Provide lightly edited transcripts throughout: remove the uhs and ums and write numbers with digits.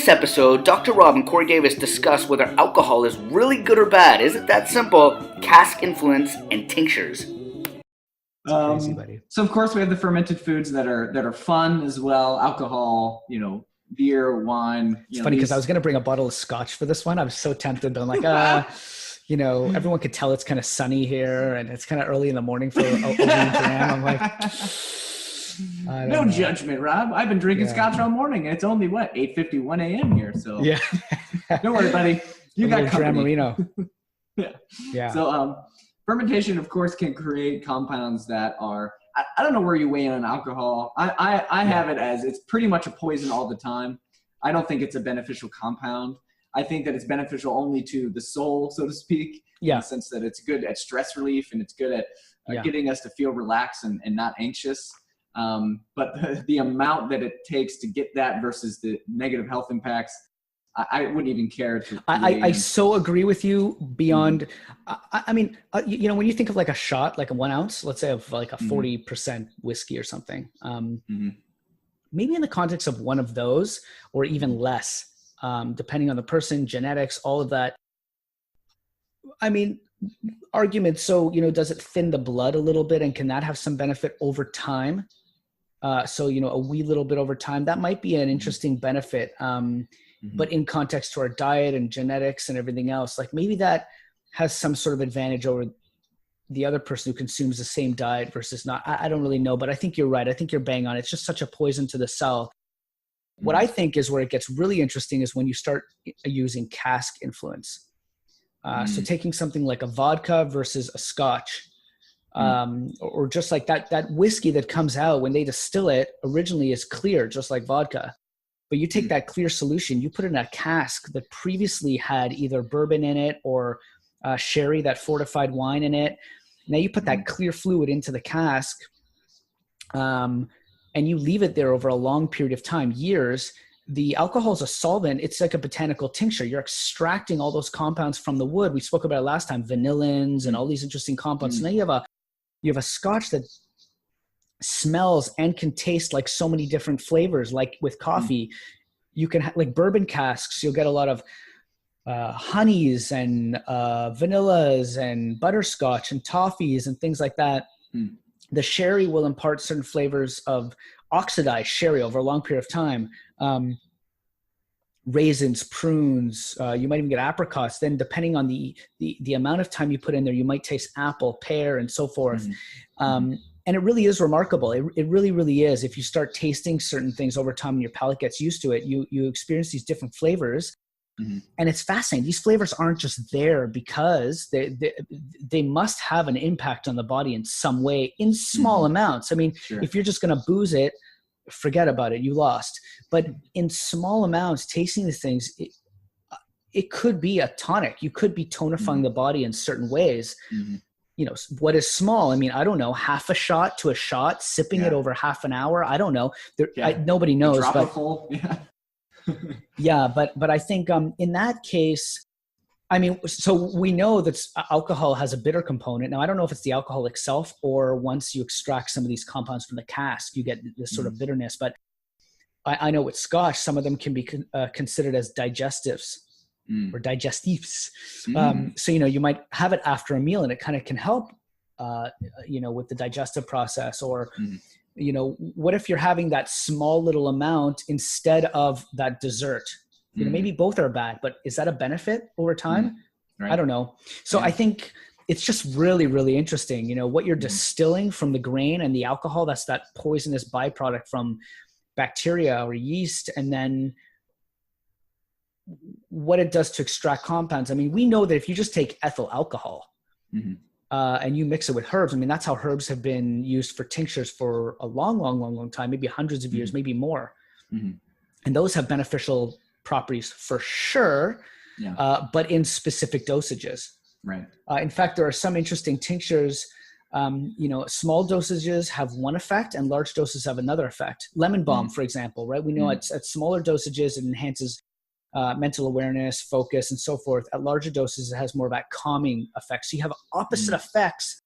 this episode, Dr. Rob and Corey Davis discuss whether alcohol is really good or bad. Is it that simple? Cask Influence and Tinctures. Crazy, buddy. So of course we have the fermented foods that are fun as well. Alcohol, beer, wine. It's funny because I was going to bring a bottle of scotch for this one. I was so tempted, but I'm like, everyone could tell it's kind of sunny here and it's kind of early in the morning for a jam. I'm like, no judgment, Rob. I've been drinking scotch all morning. And it's only 8:51 a.m. here. So yeah, don't worry, buddy. You got company. Yeah. So fermentation, of course, can create compounds that are. I don't know where you weigh in on alcohol. I have it as it's pretty much a poison all the time. I don't think it's a beneficial compound. I think that it's beneficial only to the soul, so to speak, in the sense that it's good at stress relief and it's good at getting us to feel relaxed and not anxious. But the amount that it takes to get that versus the negative health impacts, I wouldn't even care to. I so agree with you beyond. I mean, when you think of like a shot, like a 1 ounce, let's say of like a 40% whiskey or something, maybe in the context of one of those or even less, depending on the person, genetics, all of that. I mean, arguments. So, does it thin the blood a little bit and can that have some benefit over time? So, a wee little bit over time, that might be an interesting benefit. But in context to our diet and genetics and everything else, like maybe that has some sort of advantage over the other person who consumes the same diet versus not. I don't really know, but I think you're right. I think you're bang on. It's just such a poison to the cell. What I think is where it gets really interesting is when you start using cask influence. So taking something like a vodka versus a scotch, or just like that whiskey that comes out when they distill it originally is clear, just like vodka. But you take that clear solution, you put it in a cask that previously had either bourbon in it or sherry, that fortified wine in it. Now you put that clear fluid into the cask, and you leave it there over a long period of time, years. The alcohol is a solvent. It's like a botanical tincture. You're extracting all those compounds from the wood. We spoke about it last time, vanillins and all these interesting compounds. So now you have a scotch that smells and can taste like so many different flavors. Like with coffee, you can like bourbon casks. You'll get a lot of honeys and vanillas and butterscotch and toffees and things like that. The sherry will impart certain flavors of oxidized sherry over a long period of time. Raisins, prunes, you might even get apricots. Then depending on the amount of time you put in there, you might taste apple, pear, and so forth. And it really is remarkable. It really, really is. If you start tasting certain things over time and your palate gets used to it, you experience these different flavors. And it's fascinating. These flavors aren't just there because they must have an impact on the body in some way in small amounts. I mean, if you're just going to booze it, forget about it. You lost. But in small amounts, tasting these things, it could be a tonic. You could be tonifying the body in certain ways. What is small? I mean, I don't know, half a shot to a shot, sipping it over half an hour. I don't know. Nobody knows. But I think in that case, I mean, so we know that alcohol has a bitter component. Now, I don't know if it's the alcohol itself or once you extract some of these compounds from the cask, you get this sort of bitterness. But I know with scotch, some of them can be considered as digestives. Or digestives. So, you might have it after a meal and it kind of can help, with the digestive process or, what if you're having that small little amount instead of that dessert? Maybe both are bad, but is that a benefit over time? Right. I don't know. So I think it's just really, really interesting, what you're distilling from the grain and the alcohol, that's that poisonous byproduct from bacteria or yeast. And then what it does to extract compounds. I mean, we know that if you just take ethyl alcohol and you mix it with herbs, I mean, that's how herbs have been used for tinctures for a long time, maybe hundreds of years, maybe more. And those have beneficial properties for sure, but in specific dosages. Right. In fact, there are some interesting tinctures, small dosages have one effect and large doses have another effect. Lemon balm, for example, right? We know at smaller dosages, it enhances mental awareness, focus, and so forth. At larger doses, it has more of that calming effect. So you have opposite effects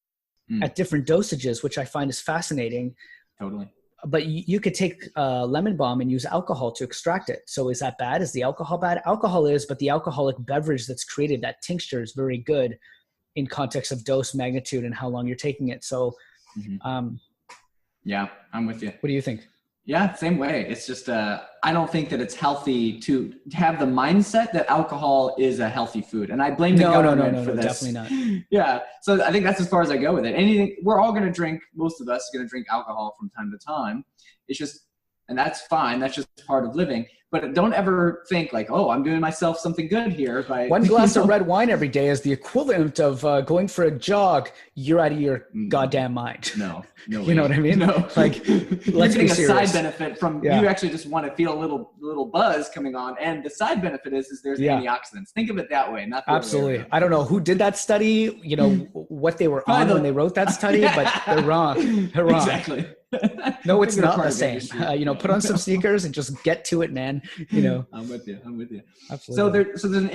at different dosages, which I find is fascinating. Totally. but you could take lemon balm and use alcohol to extract it. So is that bad? Is the alcohol bad? Alcohol is, but the alcoholic beverage that's created, that tincture, is very good in context of dose, magnitude, and how long you're taking it. So, yeah, I'm with you. What do you think? Yeah, same way. It's just, I don't think that it's healthy to have the mindset that alcohol is a healthy food. And I blame the government for this. Definitely not. Yeah. So I think that's as far as I go with it. Anything, we're all going to drink, most of us are going to drink alcohol from time to time. It's just, and that's fine. That's just part of living. But don't ever think like, oh, I'm doing myself something good here by one glass of red wine every day is the equivalent of going for a jog. You're out of your goddamn mind. No, you know what I mean? No. Like, let's you're getting be a serious. side benefit from you actually just want to feel a little buzz coming on, and the side benefit is there's antioxidants. Think of it that way, not the absolutely. Other way. I don't know who did that study. You know what they were on when they wrote that study, but they're wrong. They're wrong. Exactly. No, it's not the same. Put on some sneakers and just get to it, man. I'm with you. Absolutely. So there's an